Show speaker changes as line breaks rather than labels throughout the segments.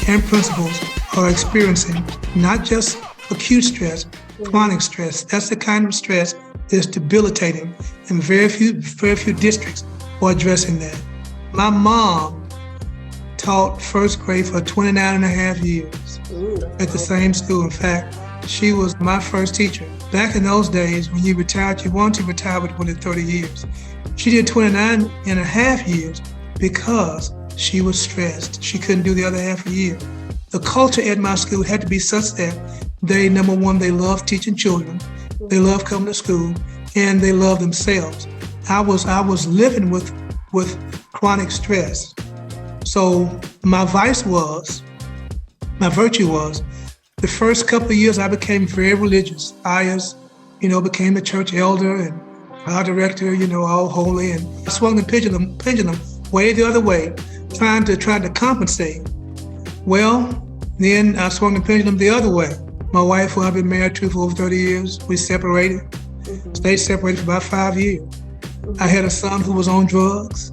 and principals are experiencing not just acute stress, chronic stress. That's the kind of stress that's debilitating, and very few districts are addressing that. My mom taught first grade for 29 and a half years at the same school. In fact, she was my first teacher. Back in those days, when you retired, you wanted to retire within 30 years. She did 29 and a half years because she was stressed. She couldn't do the other half a year. The culture at my school had to be such that they, number one, they loved teaching children, they loved coming to school, and they loved themselves. I was living with chronic stress. So my virtue was, the first couple of years I became very religious. I became a church elder and our director, all holy, and I swung the pendulum way the other way, trying to compensate. Well, then I swung the pendulum the other way. My wife, who I've been married to for over 30 years, we separated, stayed separated for about 5 years. I had a son who was on drugs.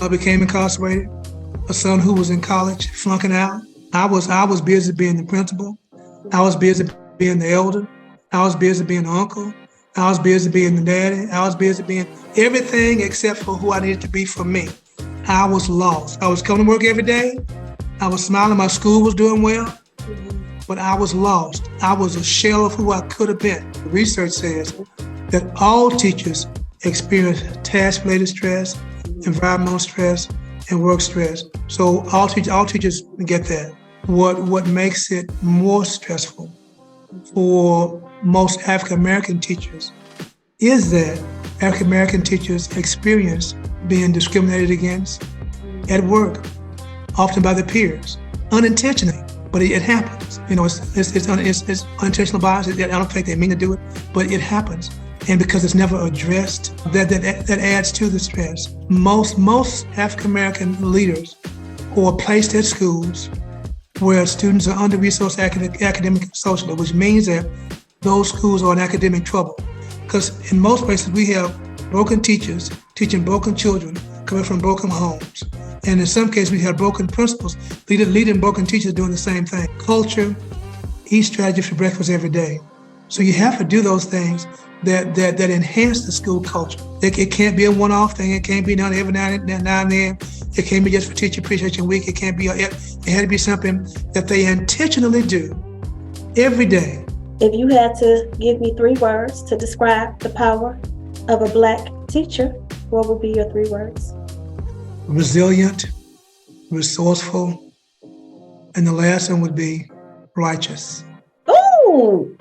I became incarcerated. A son who was in college, flunking out. I was busy being the principal. I was busy being the elder. I was busy being the uncle. I was busy being the daddy. I was busy being everything except for who I needed to be for me. I was lost. I was coming to work every day. I was smiling. My school was doing well, but I was lost. I was a shell of who I could have been. The research says that all teachers experience task-related stress, environmental stress, and work stress. So all teachers get that. What makes it more stressful for most African-American teachers is that African-American teachers experience being discriminated against at work, often by their peers, unintentionally, but it happens. It's unintentional bias. I don't think they mean to do it, but it happens. And because it's never addressed, that adds to the stress. Most African-American leaders who are placed at schools where students are under-resourced academic and socially, which means that those schools are in academic trouble. Because in most places we have broken teachers teaching broken children coming from broken homes. And in some cases we have broken principals leading broken teachers doing the same thing. Culture, eat strategy for breakfast every day. So you have to do those things that enhance the school culture. It can't be a one-off thing. It can't be done every now and then. It can't be just for Teacher Appreciation Week. It had to be something that they intentionally do every day.
If you had to give me 3 words to describe the power of a Black teacher, what would be your 3 words?
Resilient, resourceful, and the last one would be righteous.
Ooh!